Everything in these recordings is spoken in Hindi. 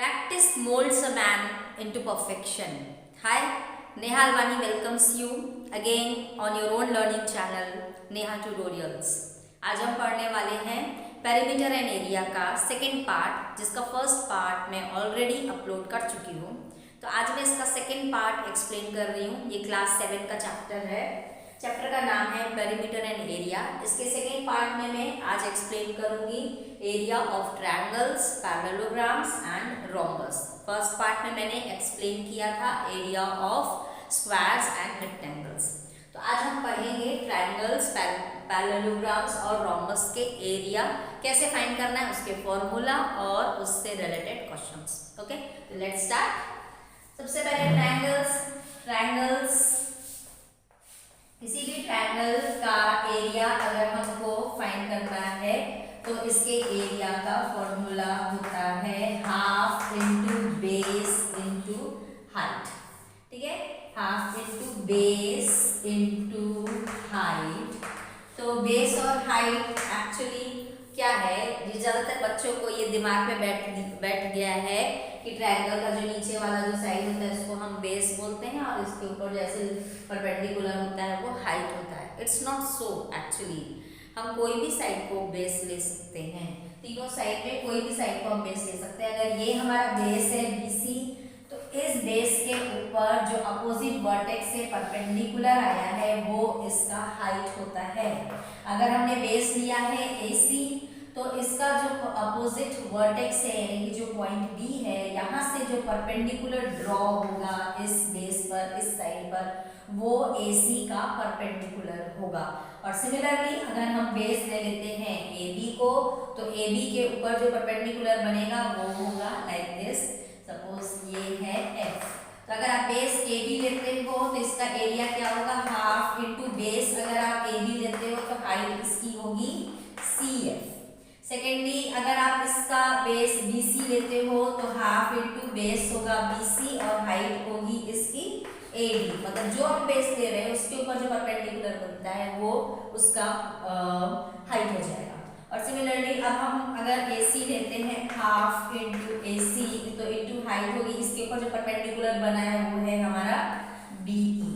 Practice molds a man into perfection. Hi, Neha Alwani welcomes you again on your own learning channel Neha Tutorials. आज हम पढ़ने वाले हैं पेरीमीटर एंड एरिया का सेकेंड पार्ट, जिसका फर्स्ट पार्ट मैं ऑलरेडी अपलोड कर चुकी हूँ। तो आज मैं इसका सेकेंड पार्ट एक्सप्लेन कर रही हूँ। ये क्लास 7 का चैप्टर है। चैप्टर का नाम है पेरीमीटर एंड एरिया। इसके सेकेंड पार्ट में मैं आज एक्सप्लेन करूंगी area of triangles, parallelograms and rhombus. First part में मैंने एक्सप्लेन किया था area of squares and rectangles. तो आज हम पढ़ेंगे ट्रायंगल्स, पैरेललोग्राम्स और रोम्बस के एरिया कैसे फाइंड करना है, उसके फॉर्मूला और उससे related questions. Okay, let's start. सबसे पहले ट्रायंगल्स किसी भी ट्रायंगल का एरिया अगर हमको फाइंड करना है तो इसके एरिया का फॉर्मूला होता है half into base into height. ठीक है, half into base into height. तो बेस और हाइट एक्चुअली क्या है, ये ज़्यादातर बच्चों को ये दिमाग में बैठ गया है कि ट्रायंगल का जो नीचे वाला जो साइड होता है उसको हम बेस बोलते हैं और इसके ऊपर जैसे परपेंडिकुलर होता है वो हाइट होता है। It's not so actually. हम कोई भी साइड को बेस ले सकते हैं, तीनों साइड में कोई भी साइड को हम बेस ले सकते हैं। अगर ये हमारा बेस है BC, तो इस बेस के ऊपर जो अपोजिट वर्टेक्स से परपेंडिकुलर आया है वो इसका हाइट होता है। अगर हमने बेस लिया है AC, तो इसका जो अपोजिट वर्टेक्स है यानी कि जो पॉइंट B है, यहाँ से जो परपेंडिकुलर ड्रॉ होगा इस बेस पर, इस साइड पर, वो AC का परपेंडिकुलर होगा। और सिमिलरली अगर हम बेस ले लेते हैं AB को, तो AB के ऊपर जो परपेंडिकुलर बनेगा वो होगा लाइक दिस। सपोज ये है F। तो अगर आप बेस AB लेते हो तो इसका एरिया क्या होगा, हाफ इंटू बेस। अगर आप AB लेते हो तो हाइट इसकी होगी CF। सेकेंडली अगर आप इसका बेस BC लेते हो तो हाफ इंटू बेस होगा BC और हाइट होगी इसकी AD। मतलब जो हम बेस ले रहे हैं उसके ऊपर जो परपेंडिकुलर बनता है वो उसका हाइट हो जाएगा। और सिमिलरली अब हम अगर AC लेते हैं, हाफ इंटू AC तो इंटू हाइट होगी, इसके ऊपर जो परपेंडिकुलर बना है वो है हमारा BE।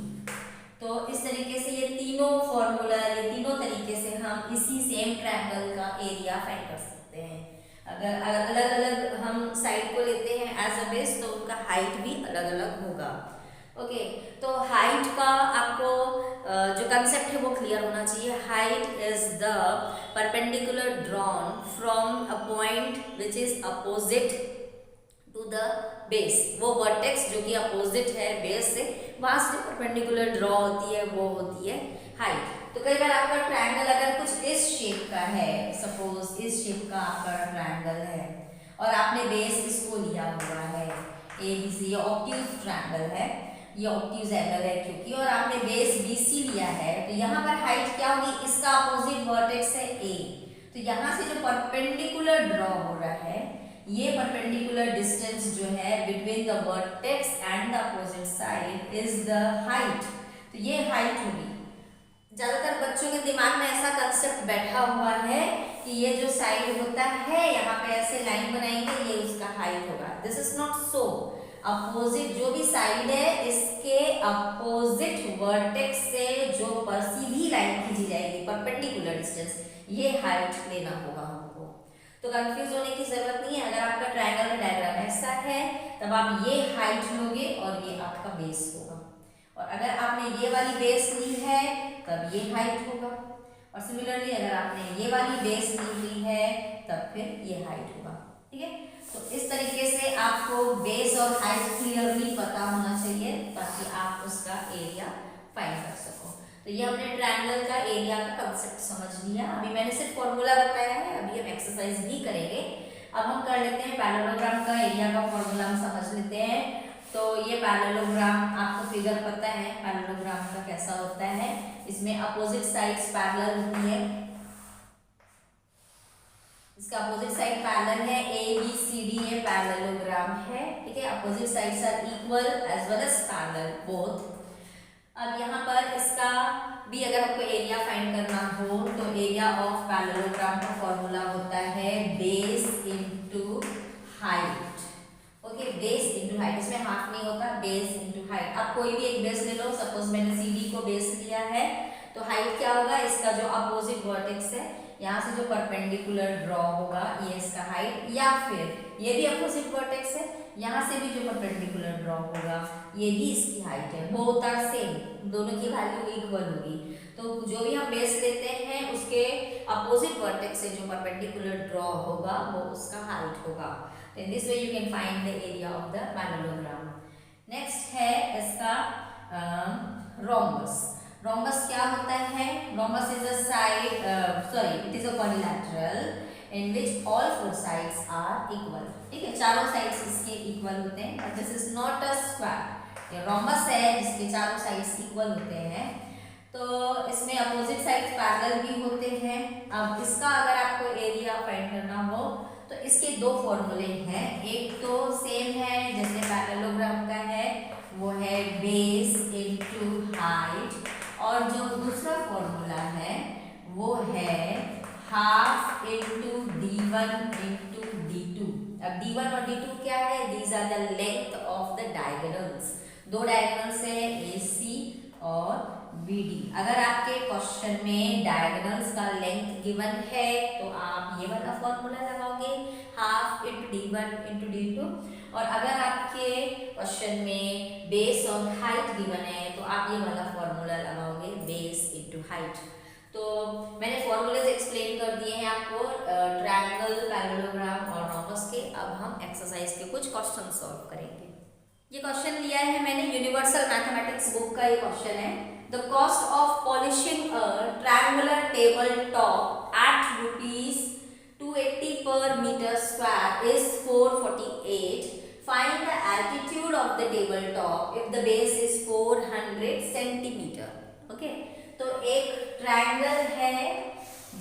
तो इस तरीके से ये तीनों फॉर्मूला, ये तीनों तरीके से हम इसी सेम ट्रायंगल का एरिया फाइंड कर सकते हैं। अगर अलग अलग हम साइड को लेते हैं एज अ बेस तो उनका हाइट भी अलग अलग होगा। ओके, तो हाइट का आपको जो कंसेप्ट है वो क्लियर होना चाहिए। Height is the perpendicular drawn from a point which is opposite to the base. वो वर्टेक्स जो कि अपोजिट है बेस से, वहां से परपेंडिकुलर ड्रॉ होती है वो होती है हाइट। तो कई बार आपका ट्रायंगल अगर कुछ इस शेप का है, सपोज इस शेप का आपका ट्रायंगल है और आपने बेस इसको लिया हुआ है ABC, ये ऑब्ट्यूज ट्रायंगल है, ये ऑब्ट्यूज एंगल है क्योंकि, और आपने बेस BC लिया है, तो यहाँ पर हाइट क्या होगी, इसका अपोजिट वर्टेक्स है A। तो यहाँ से जो परपेंडिकुलर ड्रॉ हो रहा है, ये परपेंडिकुलर डिस्टेंस जो है between the vertex and the opposite side is the height. तो ये हाइट होगी। ज्यादातर बच्चों के दिमाग में ऐसा कंसेप्ट बैठा हुआ है कि ये जो साइड होता है यहाँ पे ऐसे लाइन बनाएंगे, ये उसका हाइट होगा। This is not so. Opposite जो भी साइड है इसके अपोजिट वर्टेक्स से जो पर सीधी लाइन खींची जाएगी, परपेंडिकुलर डिस्टेंस, ये हाइट लेना होगा हमको। तो कंफ्यूज होने की जरूरत नहीं है। अगर आपका ट्रायंगल का डायग्राम ऐसा है तब आप ये हाइट लोगे और ये आपका बेस होगा, और अगर आपने ये वाली बेस ली है तब ये हाइट होगा, और सिमिलरली अगर आपने ये वाली बेस ली हुई है तब फिर ये हाइट होगा। ठीक है, तो इस तरीके से आपको बेस और हाइट क्लियरली पता होना चाहिए ताकि आप उसका एरिया फाइंड कर सको। तो ये हमने ट्रायंगल का एरिया का कंसेप्ट समझ लिया। अभी मैंने सिर्फ फॉर्मूला बताया है, अभी हम एक्सरसाइज भी करेंगे। अब हम कर लेते हैं पैरेललोग्राम का एरिया का फॉर्मूला हम समझ लेते हैं। तो ये पैरेललोग्राम, आपको फिगर पता है पैरेललोग्राम का कैसा होता है। इसमें अपोजिट साइड्स पैरेलल होती है, इसका अपोजिट साइड पैरेलल है, ABCD ये पैरेललोग्राम है। ठीक है, opposite sides are equal as well as parallel both. अब यहाँ पर इसका भी अगर हमको एरिया फाइंड करना हो तो एरिया ऑफ पैरेललोग्राम का फॉर्मूला होता है base into height. Base into height. आप कोई भी एक बेस ले लो, सपोज मैंने CD को बेस लिया है, तो हाइट क्या होगा, इसका जो अपोजिट वर्टेक्स है यहाँ से जो परपेंडिकुलर ड्रॉ होगा ये इसका हाइट, या फिर ये भी अपोजिट वर्टेक्स है, यहाँ से भी जो परपेंडिकुलर ड्रॉ होगा ये भी इसकी हाइट है। बोथ आर सेम, दोनों की वैल्यू इक्वल होगी। तो जो भी हम बेस लेते हैं उसके अपोजिट वर्टेक्स से जो परपेंडिकुलर ड्रॉ होगा वो उसका हाइट होगा। In this way you can find the area of the parallelogram. Next है इसका रोम्बस। रोम्बस क्या होता है? Rhombus is a side it is a quadrilateral in which all four sides are equal. ठीक है, चारों साइड्स इसके इक्वल होते हैं, but this is not a square. ये रोम्बस है जिसके चारों साइड्स इक्वल होते हैं, तो इसमें अपोजिट साइड्स पैरेलल भी होते हैं। अब इसका अगर आपको एरिया फाइंड करना हो तो इसके दो फॉर्मूले हैं। एक तो सेम है जैसे पैरेललोग्राम का है, वो है बेस इनटू हाइट, और जो दूसरा फॉर्मूला है वो है half into d1 into d2। अब d1 और d2 क्या है? These are the length of the diagonals. दो डायगोनल्स है AC और BD। अगर आपके क्वेश्चन में डायगोनल्स का लेंथ गिवन है तो आप ये वाला फॉर्मूला लगाओगे, half into d1 into d2। और अगर आपके क्वेश्चन में बेस और हाइट गिवन है तो आप ये वाला फॉर्मूला लगाओगे, बेस इंटू हाइट। तो मैंने फॉर्मूलेज एक्सप्लेन कर दिए हैं आपको ट्रायंगल, पैरेललोग्राम और रोम्बस के। अब हम एक्सरसाइज के कुछ क्वेश्चन सॉल्व करेंगे। ये क्वेश्चन लिया है मैंने यूनिवर्सल मैथमेटिक्स बुक का। ये क्वेश्चन है, the cost of polishing a triangular table top at ₹280 per meter square is 448. Find the altitude of the tabletop if the base is 400 centimeter. Okay, तो एक ट्रायंगल है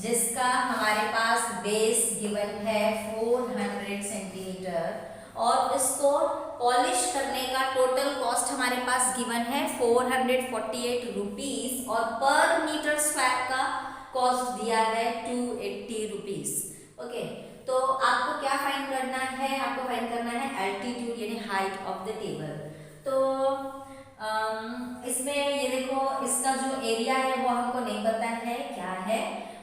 जिसका हमारे पास बेस गिवन है 400 सेंटीमीटर, और इसको पॉलिश करने का टोटल कॉस्ट हमारे पास गिवन है 448 रुपीज, और पर मीटर स्क्वायर का कॉस्ट दिया है 280 रुपीज। ओके, तो आपको क्या फाइंड करना है? आपको फाइंड करना है एल्टीट्यूड यानी हाइट ऑफ द टेबल। तो इसमें ये देखो, इसका जो एरिया है वो हमको नहीं पता है क्या है,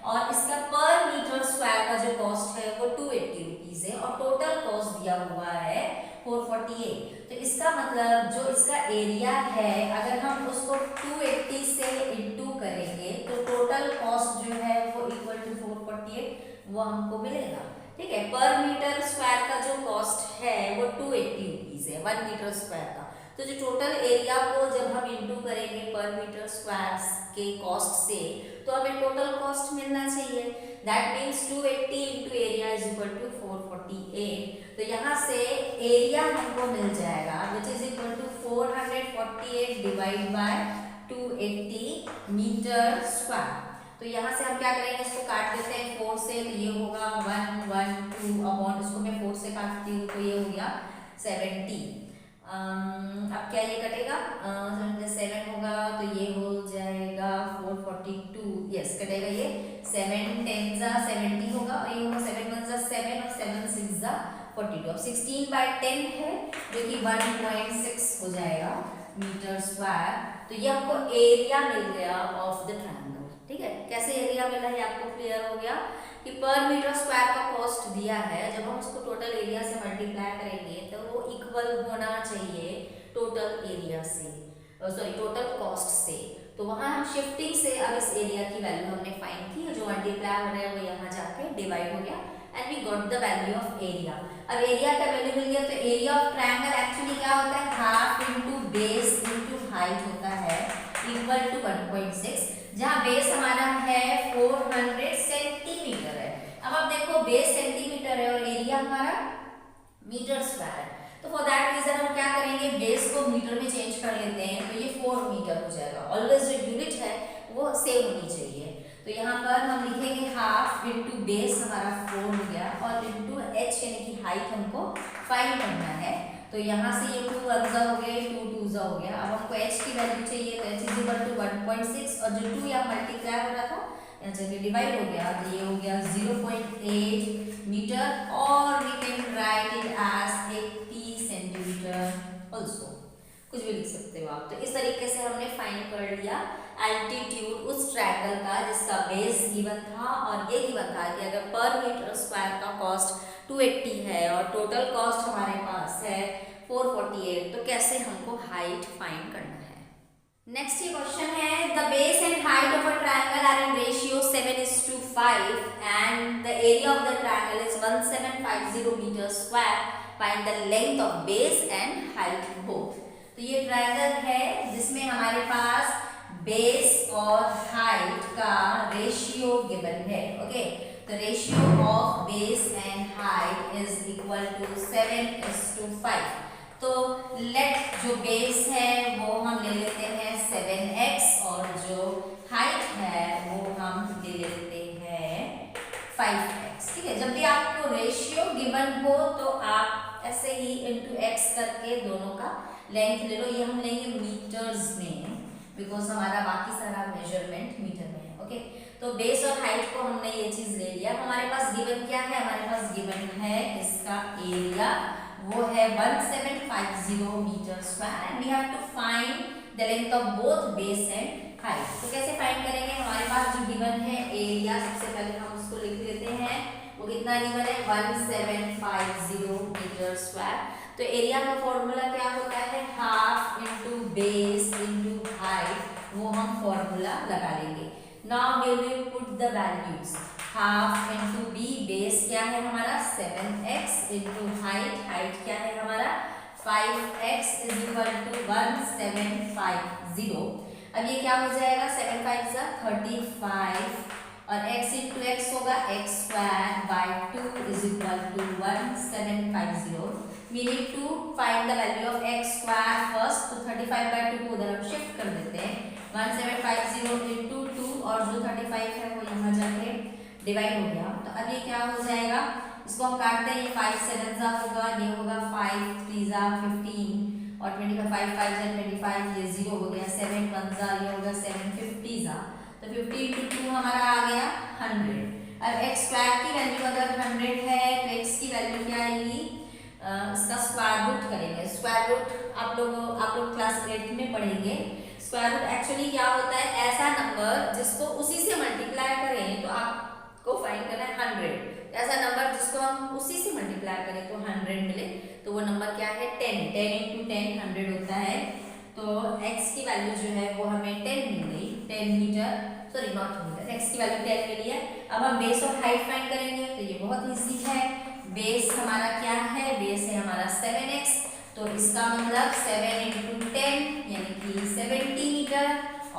और इसका पर मीटर स्क्वायर का जो कॉस्ट है वो 280 रुपीज है, और टोटल कॉस्ट दिया हुआ है 448। तो इसका मतलब जो इसका एरिया है अगर हम उसको 280 से इंटू करेंगे तो टोटल कॉस्ट जो है वो इक्वल टू 448 वो हमको मिलेगा। ठीक है, पर मीटर स्क्वायर का जो कॉस्ट है वो 280 रुपीज है 1 मीटर स्क्वायर का। तो जो टोटल एरिया को जब हम इंटू करेंगे पर मीटर स्क्वायर के कॉस्ट से, तो हमें टोटल कॉस्ट मिलना चाहिए। That means 280 into area is equal to 448। तो यहाँ से एरिया हमको मिल जाएगा which is equal to 448 divide by 280 metre square. तो यहाँ से हम क्या करेंगे, इसको काट देते हैं 4 से, तो ये होगा 1 1 2 अपॉन, इसको मैं 4 से काटती हूँ तो ये हो गया 70। अब क्या ये कटेगा, 7 होगा तो ये हो जाएगा 442, यस कटेगा ये। 7 10 जा 70 होगा, और ये होगा 7 1 जा 7 और 7 6 जा 42। अब 16/10 है जो कि 1.6 हो जाएगा मीटर स्क्वायर। तो ये आपको एरिया मिल गया ऑफ द ट्रायंगल। ठीक है, कैसे एरिया मिला है आपको क्लियर हो गया कि पर मीटर स्क्वायर का कॉस्ट दिया है, जब हम उसको टोटल एरिया से मल्टीप्लाई करेंगे तो वो इक्वल होना चाहिए टोटल एरिया से, सॉरी टोटल कॉस्ट से। तो वहाँ हम शिफ्टिंग से अब इस एरिया की वैल्यू हमने फाइंड की, जो मल्टीप्लाई हो रहा है वो यहाँ जाके डिवाइड हो गया and we got the value of area. अब एरिया का वैल्यू मिल गया, तो एरिया ऑफ ट्रायंगल एक्चुअली क्या होता है, half into base into height होता है इक्वल टू 1.6, जहाँ बेस हमारा है 400 सेंटीमीटर है। अब आप देखो बेस सेंटीमीटर है और एरिया हमारा मीटर स्क्वायर है, तो फॉर दैट रीजन हम क्या करेंगे, बेस को मीटर में चेंज कर लेते हैं, तो ये 4 मीटर हो जाएगा। ऑलवेज जो यूनिट है वो सेम होनी चाहिए। तो यहाँ पर हम लिखेंगे हाफ इंटू बेस हमारा 4 हो गया, और इंटू h यानी कि हाइट हमको फाइंड करना है। तो यहाँ से ये 2 1 हो गए, 2 2 हो गया। अब हमको h की वैल्यू चाहिए, तो h इज इक्वल टू 1.6, और जो 2 यहाँ मल्टीप्लाई हो रहा था यहाँ चलिए डिवाइड हो गया, तो ये हो गया 0.8 मीटर, और we can write it as 80 centimetre also. कुछ भी लिख सकते हो आप। तो इस तरीके से हमने फाइंड कर लिया एल्टीट्यूड उस ट्रायंगल का जिसका बेस गिवन था और ये गिवन था कि अगर पर मीटर स्क्वायर का कॉस्ट 280 है और टोटल कॉस्ट हमारे पास है 448, तो कैसे हमको हाइट फाइंड करना है। नेक्स्ट ये क्वेश्चन है, the base and height of a triangle are in ratio 7:5 and the area of the triangle is 1750 metre square, find the length of base and height both. तो ये ट्रायंगल है जिसमें हमारे पास बेस और हाइट का रेशियो गिवन है। ओके, तो ratio of base and height is equal to 7:5। तो लेट जो बेस है वो हम ले लेते हैं 7x और जो हाइट है वो हम ले लेते हैं 5x। ठीक है, जब भी आपको रेशियो गिवन हो तो आप ऐसे ही इनटू x करके दोनों का लेंथ ले लो। ये हम लेंगे मीटर्स में बिकॉज हमारा बाकी सारा मेजरमेंट मीटर में है। ओके, तो बेस और हाइट को हमने ये चीज ले लिया। हमारे पास गिवन क्या है, हमारे पास गिवन है इसका एरिया, वो है 1750 metre square and we have to find the length of both base and height. तो कैसे फाइंड करेंगे, हमारे पास जो गिवन है एरिया, सबसे पहले हम उसको लिख लेते हैं। वो कितना गिवन है 1750 मीटर स्क्वायर। तो एरिया का फॉर्मूला क्या होता है, half into base into height, वो हम फॉर्मूला लगा लेंगे। Now we will put the values, half into B, base क्या है हमारा 7x इनटू हाइट, हाइट क्या है हमारा 5x इज इक्वल टू 1750। अब ये क्या हो जाएगा, 7 5 जा 35 और x इंटू एक्स होगा x square by 2 is equal to 1750। We need to find the value of x square first, तो 35 बाई 2 को उधर हम शिफ्ट कर देते हैं। 1750 इंटू 2 और जो 35 है वो यहाँ जाके डिवाइड हो गया। तो अब ये क्या हो जाएगा, इसको हम काटते हैं, 5 7 जा होगा, ये होगा 5 3 जा 15 और 25 5 5 जा 25, ये 0 हो गया, 7 1 जा ये होगा 7 50 जा, तो 50 इंटू 2 हमारा आ गया 100। अब x स्क्वायर की वैल्यू अगर 100 है तो x की वैल्यू क्या आएगी, इसका स्क्वायर रूट करेंगे। स्क्वायर रूट आप लोग क्लास 8 में पढ़ेंगे। स्क्वायर रूट एक्चुअली क्या होता है, ऐसा नंबर जिसको उसी से मल्टीप्लाई करें तो आपको फाइंड करना है 100। ऐसा नंबर जिसको हम उसी से मल्टीप्लाई करें तो 100 मिले, तो वो नंबर क्या है 10। 10 इंटू 10 100 होता है। तो x की वैल्यू जो है वो हमें 10 मिल गई, 10 metre, sorry not metre, x की वैल्यू 10 मिली है। अब हम बेस और हाइट फाइंड करेंगे, तो ये बहुत इजी है। बेस हमारा क्या है, बेस है हमारा 7x, तो इसका मतलब 7 इंटू 10 यानी कि 70 मीटर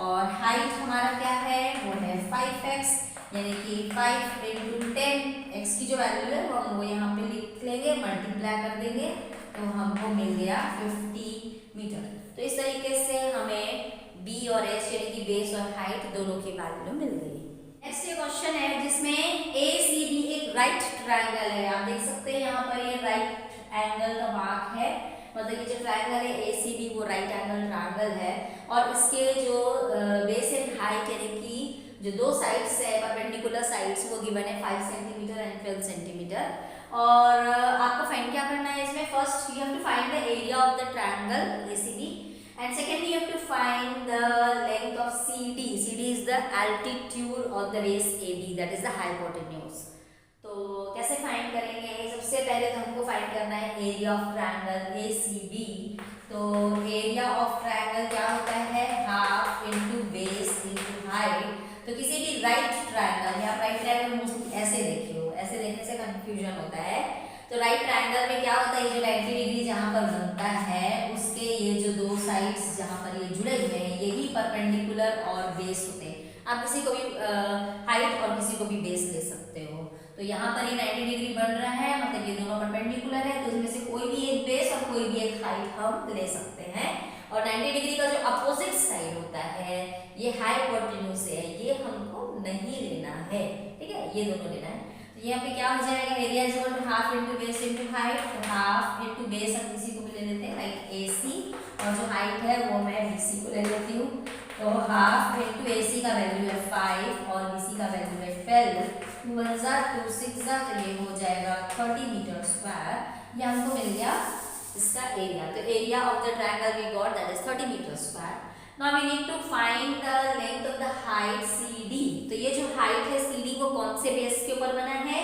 और हाइट हमारा क्या है वो है 5x यानी कि 5 इंटू 10, x की जो वैल्यू है वो हम वो यहाँ पे लिख लेंगे, मल्टीप्लाई कर देंगे तो हमको मिल गया 50 मीटर। तो इस तरीके से हमें b और h यानी कि बेस और हाइट दोनों की वैल्यू मिल गई। नेक्स्ट ये क्वेश्चन है जिसमें ACB एक राइट ट्रायंगल है। आप देख सकते हैं यहाँ पर ये राइट एंगल का मार्क है, मतलब ये जो ट्रायंगल है ACB वो राइट एंगल ट्रायंगल है और इसके जो बेस एंड हाइट यानी कि जो दो साइड्स है परपेंडिकुलर साइड्स वो गिवन है 5 सेंटीमीटर एंड 12 सेंटीमीटर। और आपको फाइंड क्या करना है इसमें, first you have to find the area of the triangle ACB and secondly you have to find the length of CD. CD is the altitude of the base AB, that is the hypotenuse. तो कैसे फाइंड करेंगे, सबसे पहले तो हमको फाइंड करना है एरिया ऑफ ट्रायंगल ACB। तो एरिया ऑफ ट्रायंगल क्या होता है, half into base into height. तो किसी भी राइट ट्रायंगल या राइट ट्रायंगल मोस्टली ऐसे देखिए हो, ऐसे देखने से कंफ्यूजन होता है। तो राइट ट्रायंगल में क्या होता है, ये जो 90 डिग्री जहाँ पर बनता है उसके ये जो दो साइड्स जहाँ पर ये जुड़े हुए हैं यही परपेंडिकुलर और बेस होते हैं। आप किसी को भी हाइट और किसी को भी बेस ले सकते हो। तो यहाँ पर ये 90 डिग्री बन रहा है, मतलब ये दोनों परपेंडिकुलर है, तो इसमें से कोई भी एक बेस और कोई भी एक हाइट हम ले सकते हैं। और 90 डिग्री का जो अपोजिट साइड होता है ये हाइपोटेन्यूज है, ये हमको नहीं लेना है, ठीक है, ये दोनों लेना है। तो यहाँ पे क्या हो जाएगा, area is equal to half into base into height. तो हाफ इनटू बेस हम किसी को भी ले लेते हैं लाइक AC, और जो हाइट है वो मैं BC को ले लेती हूँ। तो हाफ इनटू AC का वैल्यू है 5 और BC का वैल्यू है 12। 2 1 जा 2 6 जा, तो ये हो जाएगा 30 मीटर स्क्वायर। ये हमको मिल गया इसका एरिया। तो area of the triangle we got that is 30 metre square. Now we need to find the length of the height CD। तो ये जो हाइट है CD वो कौन से बेस के ऊपर बना है?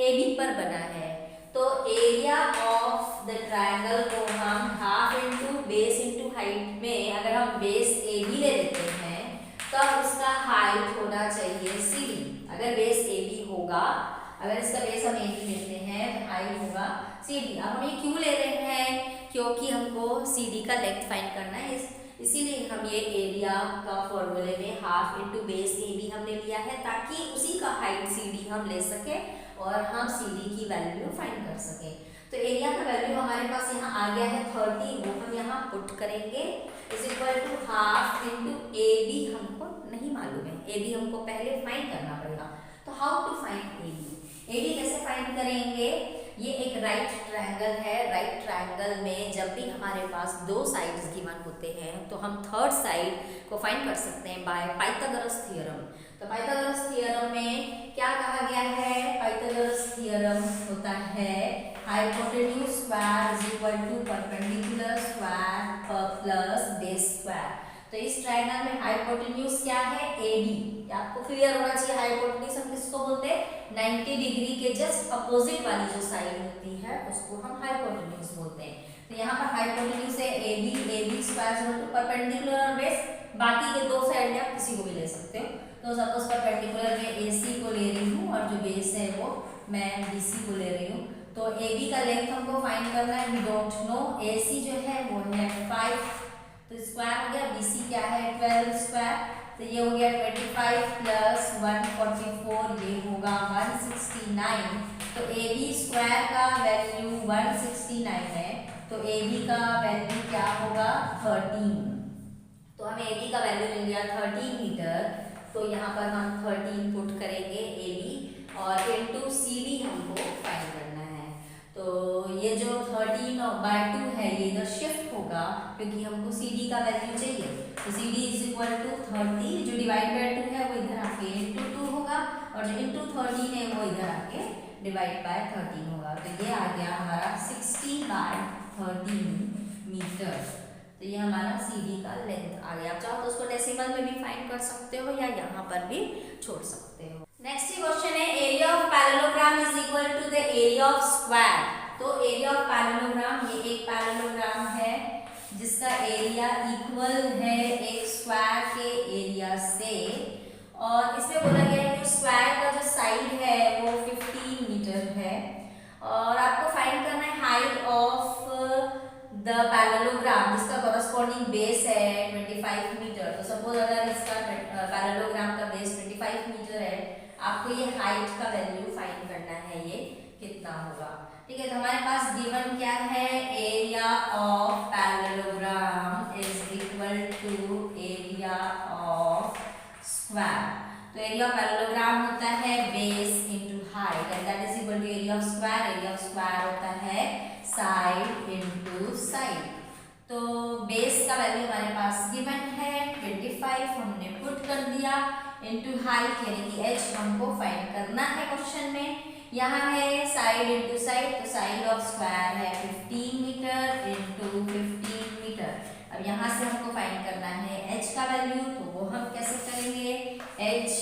AB पर बना है। तो एरिया ऑफ द ट्रायंगल को हम half into base into height में अगर हम बेस AB ले लेते हैं तब उसका हाइट होना चाहिए CD। अगर बेस AB होगा, अगर इसका बेस हम AB लेते हैं तो हाइट होगा CD। अब हम ये क्यों ले रहे हैं? क्योंकि हमको CD का लेंथ फाइंड करना है, इसीलिए हम ये एरिया का फॉर्मूले में हाफ इंटू बेस AB हमने लिया है ताकि उसी का हाइट CD हम ले सकें और हम CD की वैल्यू फाइंड कर सकें। तो एरिया का वैल्यू हमारे पास यहाँ आ गया है 30, वो हम यहाँ पुट करेंगे is equal to half into AB। हमको नहीं मालूम है, AB हमको पहले फाइंड करना पड़ेगा। तो हाउ टू फाइंड AB कैसे फाइंड करेंगे? ये एक राइट ट्रायंगल है। राइट ट्रायंगल में जब भी हमारे पास दो साइड्स गिवन होते हैं तो हम थर्ड साइड को फाइंड कर सकते हैं बाय पाइथागोरस थ्योरम। तो पाइथागोरस थ्योरम में क्या कहा गया है? पाइथागोरस थ्योरम होता है hypotenuse square is equal to perpendicular square plus base square. तो इस ट्रायंगल में हाइपोटेन्यूज क्या है? AB। आपको क्लियर होना चाहिए हाइपोटेन्यूज हम किसको बोलते हैं? 90 डिग्री के जस्ट अपोजिट वाली जो साइड होती है उसको हम हाइपोटेन्यूज बोलते हैं। तो यहाँ पर हाइपोटेन्यूज है AB square equal to perpendicular और बेस। बाकी के दो साइड में आप किसी को भी ले सकते हो। तो सपोज परपेंडिकुलर में AC को ले रही हूँ और जो बेस है वो मैं BC को ले रही हूँ। तो AB का लेंथ हमको फाइंड करना है, वी डोंट नो। AC जो है वो है 5, तो स्क्वायर हो गया। BC क्या है? 12 स्क्वायर। तो ये हो गया 25 प्लस 144, ये होगा 169। तो AB स्क्वायर का वैल्यू 169 है, तो AB का वैल्यू क्या होगा? 13। तो हमें AB का वैल्यू मिल गया 13 मीटर। तो यहाँ पर हम 13 पुट करेंगे AB और इनटू CD हमको फाइंड करना है। तो ये जो 13/2 है ये इधर शिफ्ट होगा क्योंकि हमको CD का वैल्यू चाहिए। तो CD इज इक्वल टू 30, जो डिवाइड बाय 2 है वो इधर आके इनटू 2 होगा और जो इनटू 13 है वो इधर आके डिवाइड बाय 13 होगा। तो ये आ गया हमारा 60/13 मीटर। तो ये हमारा CD का लेंथ आ गया। आप चाहो तो उसको डेसिमल में भी फाइंड कर सकते हो या यहाँ पर भी छोड़ सकते हो। नेक्स्ट क्वेश्चन है area of parallelogram is equal to the area of square. तो एरिया ऑफ पैरेललोग्राम, ये एक पैरेललोग्राम है जिसका एरिया इक्वल है एक स्क्वायर के एरिया से, और इसमें बोला गया है कि स्क्वायर का जो साइड है वो 15 मीटर है और आपको फाइंड करना है हाइट ऑफ द पैरेललोग्राम जिसका कॉरस्पॉन्डिंग बेस है 25 मीटर। तो सपोज अगर इसका पैरेललोग्राम का बेस 25 मीटर है, आपको ये हाइट का वैल्यू फाइंड करना है, ये कितना होगा। ठीक है, तो हमारे पास गिवन क्या है? Area of parallelogram is equal to area of square. तो एरिया ऑफ पैरेललोग्राम होता है base into height and that is equal to area of square. Area of square होता है साइड इनटू साइड। तो बेस का वैल्यू हमारे पास गिवन है 25, हमने पुट कर दिया इनटू हाइट यानी कि h हमको फाइंड करना है क्वेश्चन में। यहाँ है साइड इनटू साइड, तो साइड ऑफ स्क्वायर है 15 मीटर इनटू 15 मीटर। अब यहाँ से हमको फाइंड करना है h का वैल्यू, तो वो हम कैसे करेंगे? h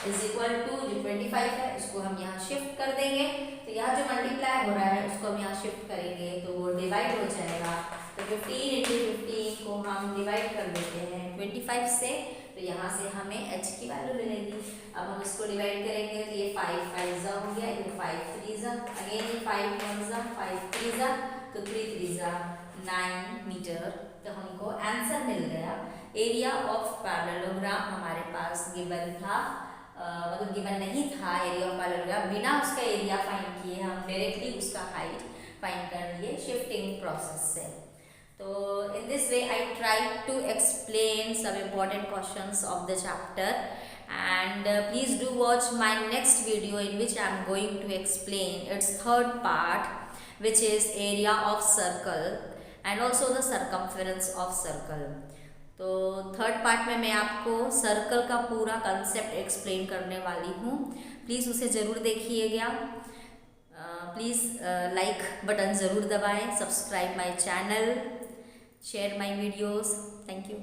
इज इक्वल टू जो 25 है उसको हम यहाँ शिफ्ट कर देंगे, तो यहाँ जो मल्टीप्लाई हो रहा है उसको हम यहाँ शिफ्ट करेंगे तो वो डिवाइड हो जाएगा। तो 15 इंटू 15 को हम डिवाइड कर देते हैं 25 से, तो यहाँ से हमें h की वैल्यू मिलेगी। अब हम इसको डिवाइड करेंगे तो ये 5 5 हो गया, ये 5 3 अगेन ये 5 1 5 3 तो 3 3 9 मीटर। तो हमको आंसर मिल गया। एरिया ऑफ पैरेललोग्राम हमारे पास गिवन था, मतलब गिवन नहीं था एरिया ऑफ पैरेललोग्राम, बिना उसका एरिया फाइंड किए हम डायरेक्टली उसका हाइट फाइंड कर लिए शिफ्टिंग प्रोसेस से। So in this way I tried to explain some important questions of the chapter, and please do watch my next video in which I am going to explain its third part, which is area of circle and also the circumference of circle. तो थर्ड पार्ट में मैं आपको सर्कल का पूरा कंसेप्ट एक्सप्लेन करने वाली हूँ, प्लीज़ उसे ज़रूर देखिएगा। प्लीज़ लाइक बटन ज़रूर दबाएं, subscribe my channel, share my videos. Thank you.